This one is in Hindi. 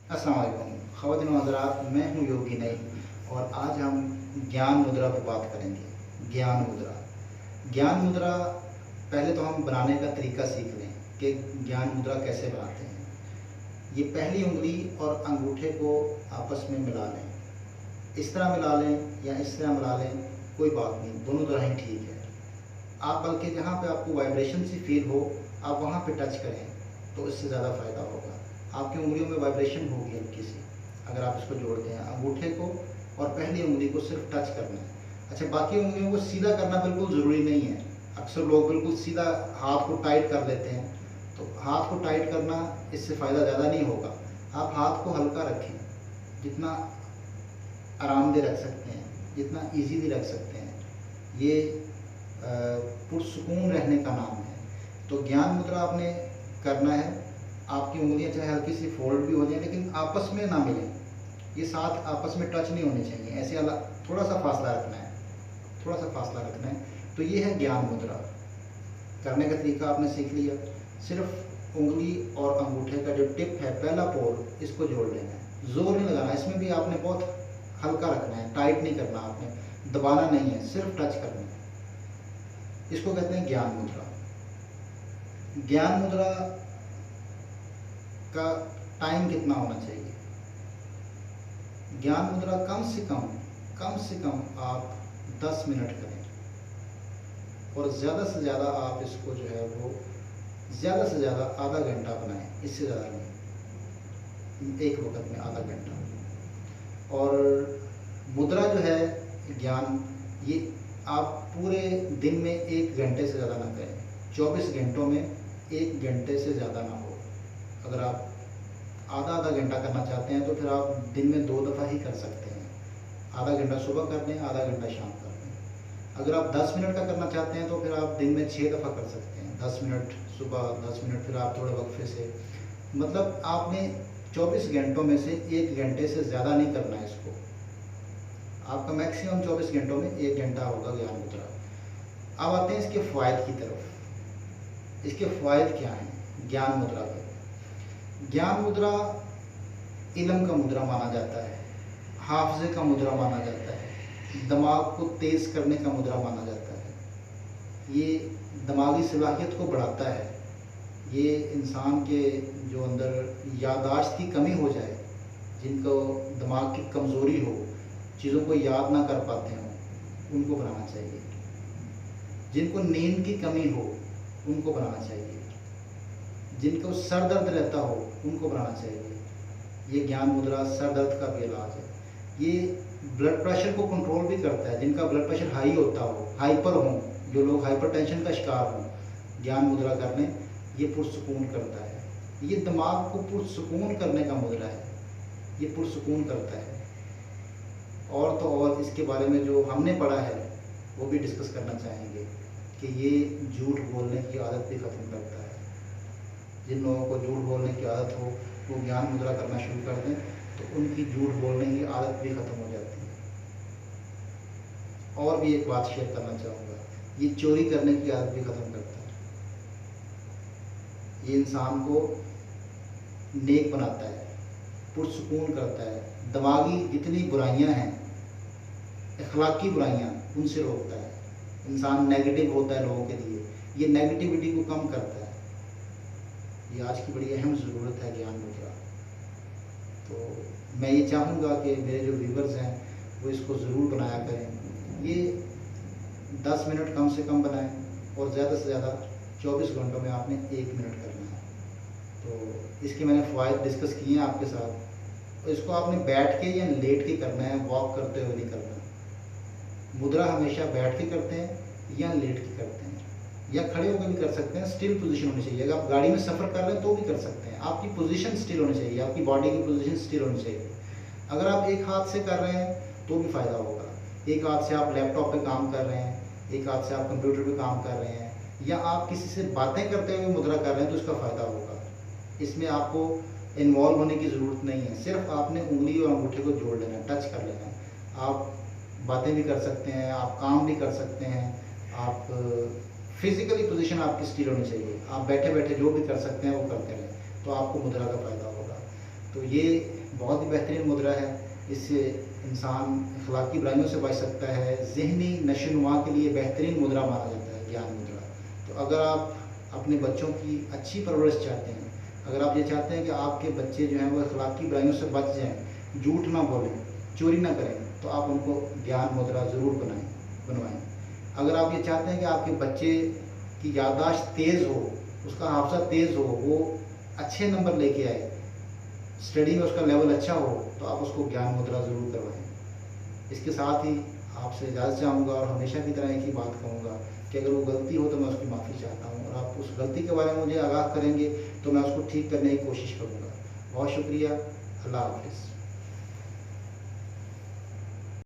अस्सलाम वालेकुम ख़वातीन व हज़रात, मैं हूँ योगी नईम और आज हम ज्ञान मुद्रा पर बात करेंगे। ज्ञान मुद्रा। ज्ञान मुद्रा पहले तो हम बनाने का तरीका सीख लें कि ज्ञान मुद्रा कैसे बनाते हैं। ये पहली उंगली और अंगूठे को आपस में मिला लें। इस तरह मिला लें या इस तरह मिला लें, कोई बात नहीं, दोनों तरह ही ठीक है। आप बल्कि जहाँ पे आपको वाइब्रेशन सी फील हो, आप वहाँ पे टच करें तो इससे ज़्यादा फ़ायदा होगा। आपकी उंगलियों में वाइब्रेशन होगी हल्की सी अगर आप इसको जोड़ते हैं। अंगूठे को और पहली उंगली को सिर्फ टच करना है। अच्छा, बाकी उंगलियों को सीधा करना बिल्कुल ज़रूरी नहीं है। अक्सर लोग बिल्कुल सीधा हाथ को टाइट कर लेते हैं, तो हाथ को टाइट करना इससे फ़ायदा ज़्यादा नहीं होगा। आप हाथ को हल्का रखें, जितना आरामदेह रख सकते हैं, जितना इजीली रख सकते हैं। ये पुरसुकून रहने का नाम है। तो ज्ञान मुद्रा आपने करना है। आपकी उंगलियां चाहे हल्की सी फोल्ड भी हो जाए, लेकिन आपस में ना मिलें। ये साथ आपस में टच नहीं होने चाहिए, ऐसे अलग थोड़ा सा फासला रखना है, थोड़ा सा फासला रखना है। तो ये है ज्ञान मुद्रा। करने का तरीका आपने सीख लिया। सिर्फ उंगली और अंगूठे का जो टिप है, पहला पोर, इसको जोड़ लेना है। जोर नहीं लगाना, इसमें भी आपने बहुत हल्का रखना है, टाइट नहीं करना, आपने दबाना नहीं है, सिर्फ टच करना है। इसको कहते हैं ज्ञान मुद्रा। ज्ञान मुद्रा का टाइम कितना होना चाहिए? ज्ञान मुद्रा कम से कम आप 10 मिनट करें और ज़्यादा से ज़्यादा आप इसको जो है वो ज़्यादा से ज़्यादा आधा घंटा बनाएं, इससे ज़्यादा नहीं, एक वक्त में आधा घंटा। और मुद्रा जो है ज्ञान, ये आप पूरे दिन में 1 घंटे से ज़्यादा ना करें। 24 घंटों में 1 घंटे से ज़्यादा ना हो। अगर आप आधा घंटा करना चाहते हैं तो फिर आप दिन में 2 दफ़ा ही कर सकते हैं। आधा घंटा सुबह कर दें, आधा घंटा शाम कर दें। अगर आप 10 मिनट का करना चाहते हैं तो फिर आप दिन में 6 दफ़ा कर सकते हैं। 10 मिनट सुबह, 10 मिनट फिर आप थोड़े वक्फे से। मतलब आपने 24 घंटों में से 1 घंटे से ज़्यादा नहीं करना है इसको। आपका मैक्सिमम 24 घंटों में 1 घंटा होगा ज्ञान मुद्रा। अब आते हैं इसके फ़ायदे की तरफ। इसके फ़ायदे क्या हैं ज्ञान मुद्रा के? ज्ञान मुद्रा इल्म का मुद्रा माना जाता है, हाफ़िज़े का मुद्रा माना जाता है, दिमाग को तेज़ करने का मुद्रा माना जाता है। ये दिमागी सलाहियत को बढ़ाता है। ये इंसान के जो अंदर याददाश्त की कमी हो जाए, जिनको दिमाग की कमज़ोरी हो, चीज़ों को याद ना कर पाते हों, उनको बनाना चाहिए। जिनको नींद की कमी हो, उनको बनाना चाहिए। जिनको सर दर्द रहता हो, उनको बनाना चाहिए। ये ज्ञान मुद्रा सर दर्द का भी इलाज है। ये ब्लड प्रेशर को कंट्रोल भी करता है। जिनका ब्लड प्रेशर हाई होता हो, हाइपर हो, जो लोग हाइपरटेंशन का शिकार हों, ज्ञान मुद्रा करने ये पुरसुकून करता है। ये दिमाग को पुरसुकून करने का मुद्रा है, ये पुरसुकून करता है। और तो और इसके बारे में जो हमने पढ़ा है वो भी डिस्कस करना चाहेंगे कि ये झूठ बोलने की आदत भी ख़त्म करता है। जिन लोगों को झूठ बोलने की आदत हो, वो ज्ञान मुद्रा करना शुरू कर दें तो उनकी झूठ बोलने की आदत भी ख़त्म हो जाती है। और भी एक बात शेयर करना चाहूँगा, ये चोरी करने की आदत भी ख़त्म करता है। ये इंसान को नेक बनाता है, पुरसुकून करता है। दिमागी जितनी बुराइयां हैं, अखलाकी बुराइयां, उनसे रोकता है। इंसान नेगेटिव होता है लोगों के लिए, ये नेगेटिविटी को कम करता है। ये आज की बड़ी अहम ज़रूरत है ज्ञान मुद्रा। तो मैं ये चाहूँगा कि मेरे जो व्यूवर्स हैं वो इसको ज़रूर बनाया करें। ये 10 मिनट कम से कम बनाएं और ज़्यादा से ज़्यादा 24 घंटों में आपने 1 मिनट करना है। तो इसके मैंने फ़ायदे डिस्कस किए हैं आपके साथ। तो इसको आपने बैठ के या लेट के करना है, वॉक करते हुए नहीं करना। मुद्रा हमेशा बैठ के करते हैं या लेट के करते हैं, या खड़े होकर भी कर सकते हैं। स्टिल पोजीशन होनी चाहिए। अगर आप गाड़ी में सफ़र कर रहे हैं तो भी कर सकते हैं। आपकी पोजीशन स्टिल होनी चाहिए, आपकी बॉडी की पोजीशन स्टिल होनी चाहिए। अगर आप एक हाथ से कर रहे हैं तो भी फ़ायदा होगा। एक हाथ से आप लैपटॉप पे काम कर रहे हैं, एक हाथ से आप कंप्यूटर पे काम कर रहे हैं, या आप किसी से बातें करते हुए मुद्रा कर रहे हैं तो इसका फ़ायदा होगा। इसमें आपको इन्वॉल्व होने की ज़रूरत नहीं है। सिर्फ आपने उंगली और अंगूठे को जोड़ लेना है, टच कर लेना है। आप बातें भी कर सकते हैं, आप काम भी कर सकते हैं। आप फिजिकली पोजीशन आपकी स्टिल होनी चाहिए। आप बैठे बैठे जो भी कर सकते हैं वो करते रहें, तो आपको मुद्रा का फ़ायदा होगा। तो ये बहुत ही बेहतरीन मुद्रा है। इससे इंसान अखलाकी बुराइयों से बच सकता है। ज़हनी नशोनुमा के लिए बेहतरीन मुद्रा माना जाता है ज्ञान मुद्रा। तो अगर आप अपने बच्चों की अच्छी परवरिश चाहते हैं, अगर आप ये चाहते हैं कि आपके बच्चे जो हैं वो अखलाकी बुराइयों से बच जाएं, झूठ ना बोलें, चोरी ना करें, तो आप उनको ज्ञान मुद्रा ज़रूर बनवाएं। अगर आप ये चाहते हैं कि आपके बच्चे की याददाश्त तेज़ हो, उसका हाफ़ज़ा तेज़ हो, वो अच्छे नंबर लेके आए, स्टडी में उसका लेवल अच्छा हो, तो आप उसको ज्ञान मुद्रा ज़रूर करवाएं। इसके साथ ही आपसे इजाज़त चाहूँगा और हमेशा की तरह एक ही बात कहूँगा कि अगर वो गलती हो तो मैं उसकी माफ़ी चाहता हूँ, और आप उस गलती के बारे में मुझे आगाह करेंगे तो मैं उसको ठीक करने की कोशिश करूँगा। बहुत शुक्रिया। अल्लाह हाफ़िज़।